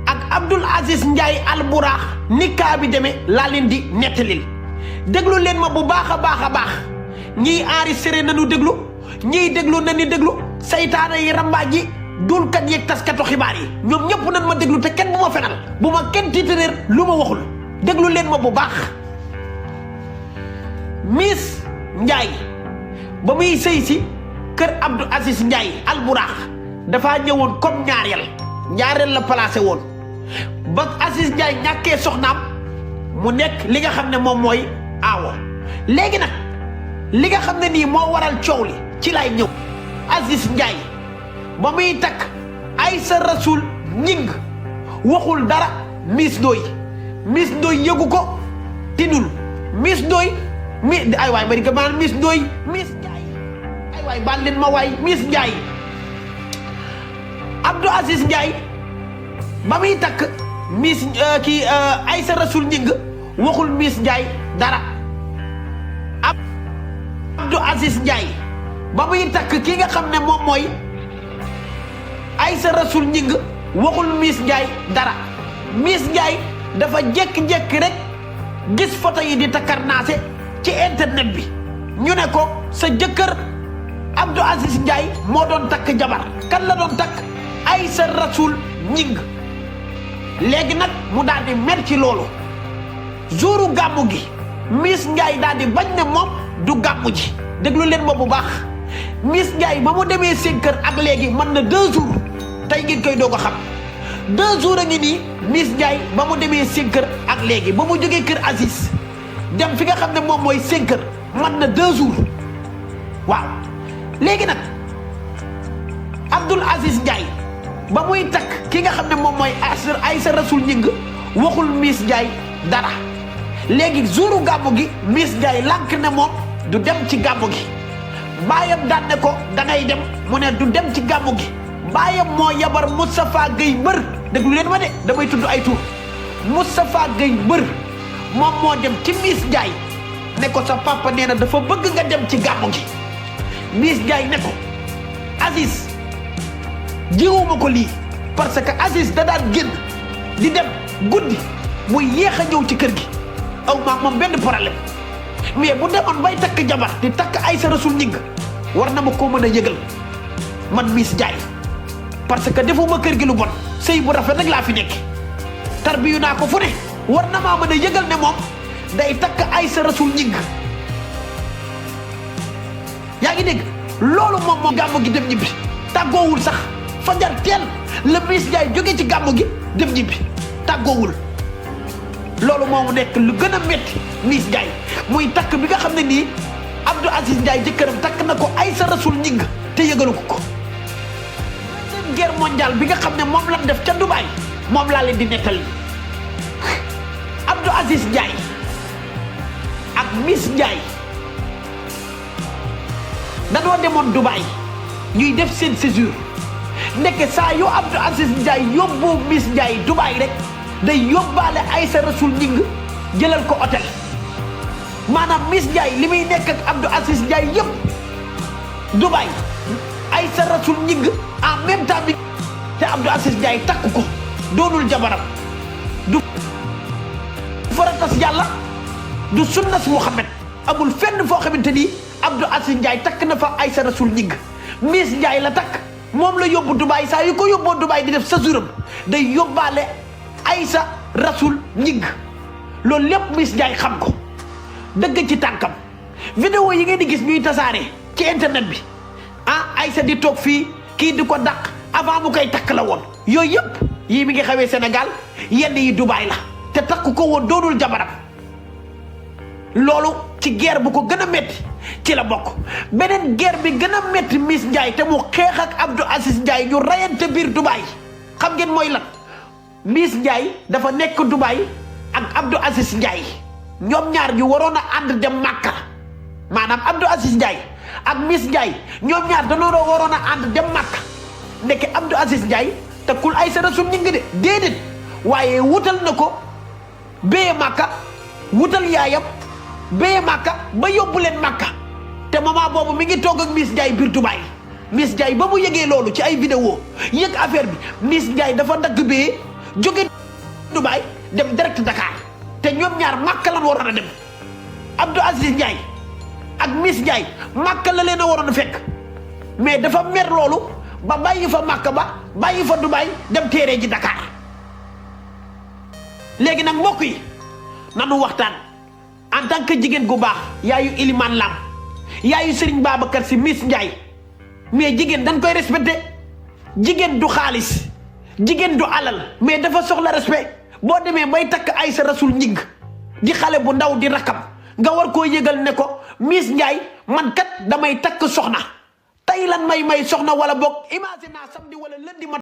ak Abdoul Aziz Ndiaye Albourakh ni kaa bi demee laa leen di nettalil déglu leen ma bu baax a baax ñiy enregistré nañu déglu ñiy déglu nañu déglu saytaane yi rambaaj yi dulkat yeeg taskatu xibaar yi ñoom ñëpp nañ ma déglu te kenn bu ma fenal bu ma kenn tiitareer lu ma waxul déglu leen ma bu baax. Miss Ndiaye ba muy sëy si kër Abdoul Aziz Ndiaye Albourakh dafa ñëwoon comme ñaareel la placé woon ba Aziz Ndiaye ñàkkee soxnaam mu nekk li nga xam ne moom mooy aawo léegi nag li nga xam ne nii moo waral coow li ci lay ñëw. Aziz Ndiaye ba muy takk Aïssa Rasoul Ñing waxul dara Miss Ndoye yëgu ko tinul Miss Ndoye ay waay bari ka maan Miss Ndoye Miss Ndiaye ay waay baal leen ma waay Miss Ndiaye Abdoul Aziz Ndiaye ba muy takk Miss Aïssa Rasoul Ñing waxul Miss Ndiaye dara. Abdoul Aziz Ndiaye ba muy takk ki nga xam ne moom mooy Aïssa Rasoul Ñing waxul Miss Ndiaye dara. Miss Ndiaye dafa jékki-jékki rek gis photo yi di takkarnaase ci internet bi ñu ne ko sa jëkkër Abdoul Aziz Ndiaye moo doon takk jabar kan la doon takk Aïssa Rasoul Ñing léegi nag mu daal di mer ci loolu jouru gàmmu gi Miss Ndiaye daal di bañ ne moom du gàmmu ji déglu leen ma bu baax Miss Ndiaye ba mu demee seen kër ak léegi mën na 2 jours tey ngeen koy doog a xam 2 jours a ngi nii Miss Ndiaye ba mu demee seen kër ak léegi ba mu jógee kër Aziz dem fi nga xam ne moom mooy seen kër mën na 2 jours waaw léegi nag Abdoul Aziz Ndiaye ba muy takk ki nga xam ne moom mooy Aïssa Rasoul Ñing waxul Miss Ndiaye dara léegi jouru gàmmu gi Miss Ndiaye lànk ne moom du dem ci gàmmu gi baayam daan ne ko da ngay dem mu ne du dem ci gàmmu gi baayam moo yabar Moustapha Gueye mbër déglu leen ma de damay tudd ay tur Moustapha Gueye mbër moom moo dem ci Miss Ndiaye ne ko sa papa nee na dafa bëgg nga dem ci gàmmu gi Miss Ndiaye ne ko Aziz jiwuma ko lii parce que Aziz da daan génn di dem guddi muy yéex a ñëw ci kër gi aw maa moom benn problème mais bu demoon bay takk jabar di takk Aïssa Rasoul Ñing war na ma koo mën a yëgal man Miss Ndiaye parce que defuma kër gi lu bon sëy bu rafet rek laa fi nekk tarbiyu naa ko fu ne war na maa mën a yëgal ne moom day takk Aïssa Rasoul Ñing yaa ngi dégg loolu moom gàmmu gi dem ñibbi tàggoowul sax fajar teel la Miss Ndiaye jóge ci gàmmu gi dem ñibbi tàggoowul loolu moomu nekk lu gën a métti Miss Ndiaye muy takk bi nga xam ne nii Abdoul Aziz Ndiaye jëkkëram takk na ko Aïssa Rasoul Ñing te yëgalu ko deuxième guerre mondiale bi nga xam ne moom lan def ca Dubaï moom laa leen di nettali Abdoul Aziz Ndiaye ak Miss Ndiaye danoo demoon Dubaï ñuy def seen séjour ndeke saa yoo Abdoul Aziz Ndiaye yóbbu Miss Ndiaye Dubaï rek day yóbbaale Aïssa Rasoul Ñing jëlal ko hôtel maanaam Miss Ndiaye li muy nekk ak Abdoul Aziz Ndiaye yëpp Dubaï Aïssa Rasoul Ñing en même temps bi te Abdoul Aziz Ndiaye takk ko doonul jabaram du faratas yàlla du sunnas Muhammad amul fenn foo xamante ni Abdoul Aziz Ndiaye takk na fa Aïssa Rasoul Ñing Miss Ndiaye la takk moom la yóbbu Dubaï saa yu ko yóbboo Dubaï di def sa juram day yóbbaale Aïssa Rasoul Ñing loolu lépp Miss Ndiaye xam ko dëgg ci tànkam vidéo yi ngeen di gis ñuy tasaare ci internet bi Aïssa di toog fii kii di ko dàq avant mu koy takk la woon yooyu yëpp yii mi ngi xewee Sénégal yenn yi Dubaï la te takk ko woon doonul jabaram loolu ci guerre bu ko gën a métti ci la bokk beneen guerre bi gën a métti Miss Ndiaye te mu xeex ak Abdoul Aziz Ndiaye ñu rayante biir Dubaï xam ngeen mooy lan Miss Ndiaye dafa nekk Dubaï ak Abdoul Aziz Ndiaye ñoom ñaar ñu waroon a ànd dem Màkka maanaam Abdoul Aziz Ndiaye ak Miss Ndiaye ñoom ñaar dañoo waroon a ànd dem Màkka ndeke Abdoul Aziz Ndiaye takkul Aïssa Rasoul Ñing de déedéet waaye wutal na ko béye Màkka wutal yaayam béye Màkka ba yóbbu leen Màkka te moment boobu mi ngi toog ak Miss Ndiaye biir Dubaï Miss Ndiaye ba mu yëgee loolu ci ay vidéo yëg affaire bi Miss Ndiaye dafa dagg bee jóge Dubaï dem direct Dakar te ñoom ñaar Màkka lan waroon a dem Abdou Aziz Ndiaye ak Miss Ndiaye Màkka la leen a waroon a fekk mais dafa mer loolu ba bàyyi fa Màkka ba bàyyi fa Dubaï dem téere ji Dakar léegi nag mbokk yi nanu waxtaan en tant que jigéen gu baax yaayu Iliman Lam yaayu Serigne Babacar Sy Miss Ndiaye mais jigéen dañ koy respecté jigéen du xaalis jigéen du alal mais dafa soxla respect boo demee bay takk Aïssa Rasoul Ñing di xale bu ndaw di rakam nga war koo yëgal ne ko Miss Ndiaye man kat damay takk soxna tey lan may soxna wala boog imagine naa samedi wala lundi ma